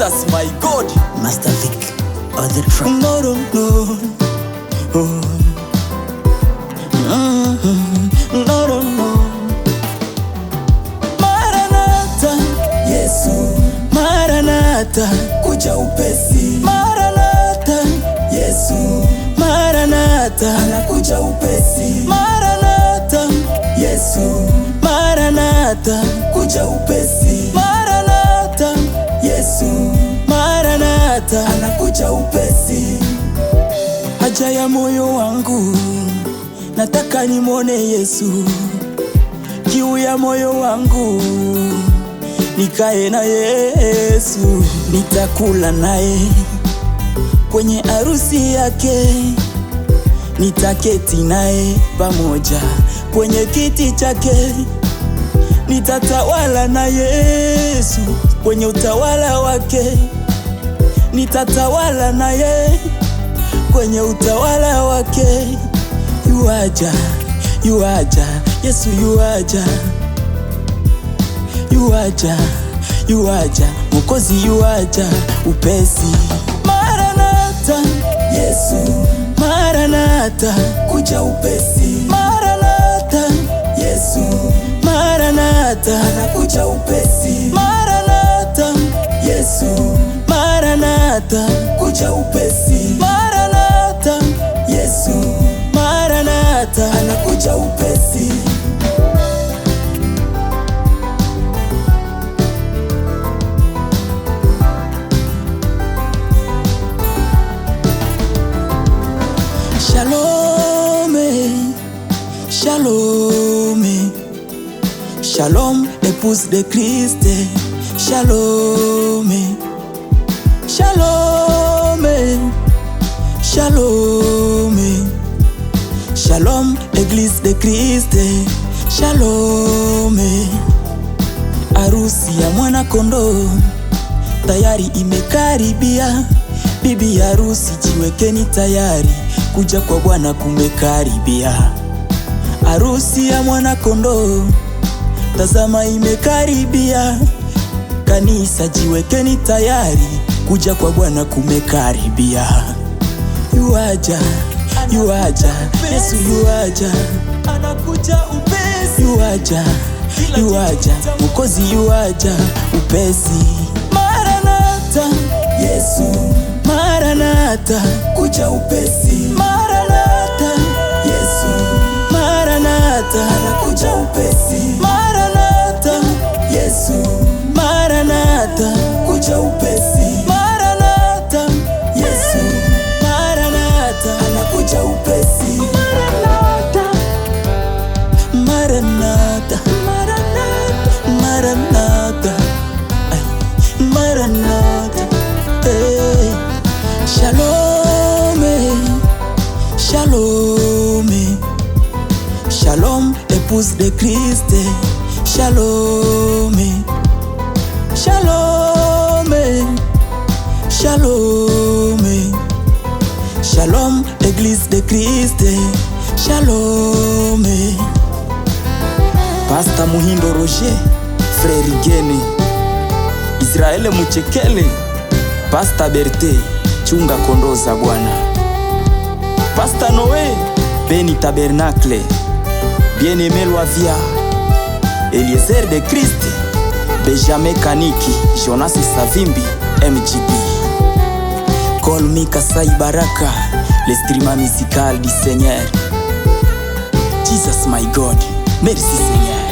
Jesus my God. Master Vic on the track. No, no, no. Oh. No, no, no. Maranatha, Yesu, Maranatha, kuja upesi. Maranatha, Yesu, Maranatha, anakuja upesi. Maranatha, Yesu, Maranatha, kuja upesi. Maranatha, Yesu, Maranatha. anakuja upesi. Haja ya moyo wangu, nataka nimwone Yesu. Kiu ya moyo wangu, nikae na Yesu. Nitakula naye kwenye harusi yake, nitaketi naye pamoja kwenye kiti chake. Nitatawala na Yesu kwenye utawala wake, nitatawala naye kwenye utawala wake. Yuaja, yuaja, Yesu yuaja. Yuaja, yuaja, Mwokozi yuaja upesi. Maranatha, Yesu, Maranatha, kuja upesi. Maranatha, Yesu, Maranatha, anakuja upesi. Maranatha, Yesu, Maranatha, kuja upesi. Maranatha, Yesu, Maranatha. anakuja upesi. Shalom, shalom, shalom, épouse de Christ. Shalom, shalom, shalom, shalom, église de Christ. Shalom, harusi ya mwana kondoo tayari imekaribia. Bibi harusi jiwekeni tayari, kuja kwa Bwana kumekaribia. Harusi ya mwana kondoo tazama imekaribia. Kanisa jiwekeni tayari, kuja kwa Bwana kumekaribia. Yuaja, yuaja, Yesu yuaja, anakuja upesi. Yuaja, yuaja, Mwokozi yuaja upesi. Maranatha, Yesu, Maranatha, kuja upesi. Maranatha, Yesu, Maranatha, anakuja upesi. Maranatha, Yesu, Maranatha, kuja upesi. Maranatha, Yesu, Maranatha, anakuja upesi. Maranatha, Maranatha, Maranatha, ay, Maranatha. Hey. Shalom, shalom, shalom, épouse de Christ. Shalom, shalom, shalom, shalom, église de Christ. Shalom. Pastor Muhindo Roger, Frère Gene, Israel Muchekele, Pastor Berté, chunga kondoo za Bwana. Pastor Noé, Beni Tabernacle, Bien-Aimé Loavia, Eliezer de Christ, Benjamin Kaniki, Jonas Savimbi, MGB. Call me Kasai Baraka, l'instrument musical du Seigneur. Jesus my God, merci Seigneur.